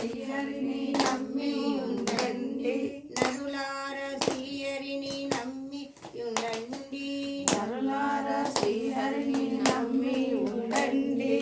శ్రీహరిని నమ్మి ఉండండి. నరులారా శ్రీహరిని నమ్మి ఉండండి. నరులారా శ్రీహరిని నమ్మి ఉండండి.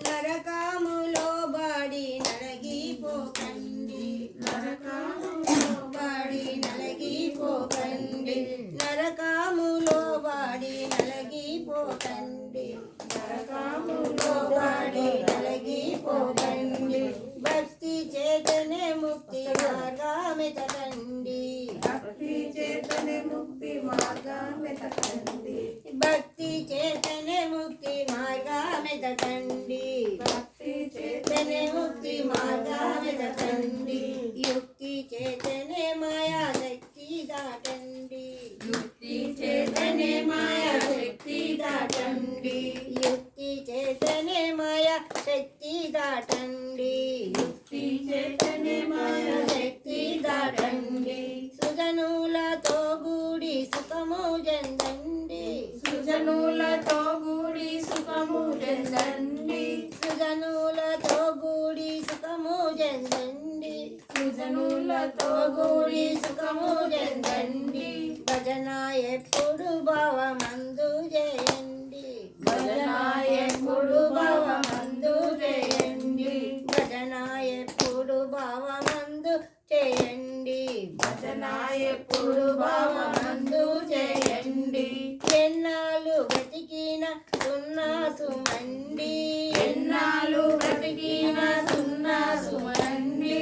నరకాములో బాడి నలగిపోకండి. నరకాములో బాడి నలగిపోకండి. నరకాములో బాడి నలగిపోకండి. నరకాములో బాడి నలగిపోకండి. భక్తి చేతనే ముక్తి మార్గమెతకండి. భక్తి చేతనే ముక్తి మార్గమెతకండి. భక్తి చేతనే ముక్తి మార్గమెతకండి. భక్తి చేతనే ముక్తి మార్గమెతకండి. యుక్తి చేతనే మాయా శక్తి దాటండి. యుక్తి చేతనే మాయా శక్తి దాటండి. యుక్తి చేతనే మాయా శక్తి దాటండి. యుక్తి చేతనే మాయా శక్తి దాటండి. సుజనులతో కూడి సుఖము చెందండి. సుజనులతో కూడి సుఖము చెందండి. సుజనులతో కూడి సుఖము చెందండి. సుజనులతో కూడి సుఖము చెందండి. భజన ఎప్పుడు భావమందు చేయండి. భజన ఎప్పుడు భావమందు చేయండి. భజన ఎప్పుడు భావమందు చేయండి. భజన ఎప్పుడు భావమందు చేయండి. ఎన్నాళ్ళు బ్రతికిన సున్నా సుమండి. ఎన్నాళ్ళు బ్రతికిన సున్నా సుమండి.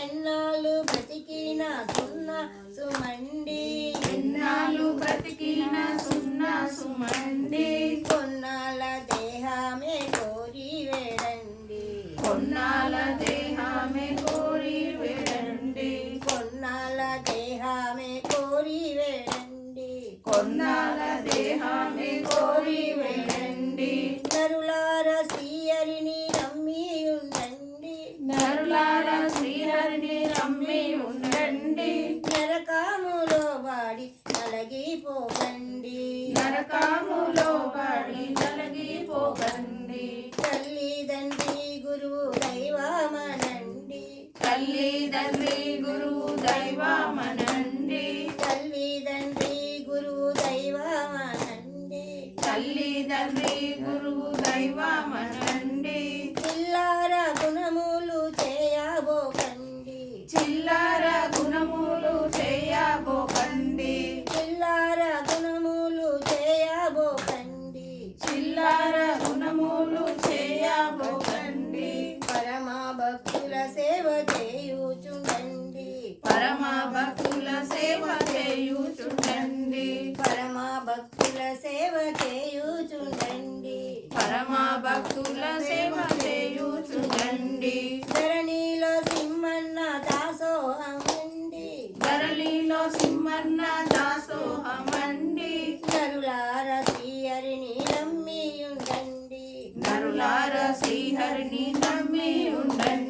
ఎన్నాళ్ళు బ్రతికిన సున్నా సుమండి. ఎన్నాళ్ళు బ్రతికిన సున్నా సుమండి. కొన్నాళ్ళ దేహమే కోరి వేడండి. కొన్నాళ్ళ దేహమే కోరి వేడండి. కొన్నాళ్ళ దేహమే కోరి వేడండి. కొన్నాళ్ళ దేహమే కోరి వేడండి. నరులార శ్రీహరిని నమ్మి ఉండండి. నరులారా శ్రీహరిని నమ్మి ఉండండి. నరకాములో వాడి నలగిపోకండి. నరకాములో పడి నలగిపోకండి. తల్లిదండ్రి గురువు దైవమనండి. తల్లిదండ్రి గురువు దైవమనండి. తల్లిదండ్రి గురువు దైవమనండి. తల్లిదండ్రి గురువు దైవమనండి. చిల్లార గుణములు చేయబోకండి. చిల్లర గుణములు చేయబోకండి. చిల్లార గుణములు చేయబోకండి. చిల్లర గుణములు చేయబోకండి. పరమ భక్తుల సేవ చేయుచుండండి. పరమ భక్తుల సేవ చేయుచుండండి. పరమ భక్తుల సేవ చేయుచుండండి. పరమ భక్తుల సేవ చేయుచుండండి. ధరణిలో సింహన్న దాసోహమండి. ధరళిలో సింహన్న దాసోహమండి. నరులార శ్రీహరిని నమ్మి ఉండండి. నరులార శ్రీహరిని నమ్మి ఉండండి.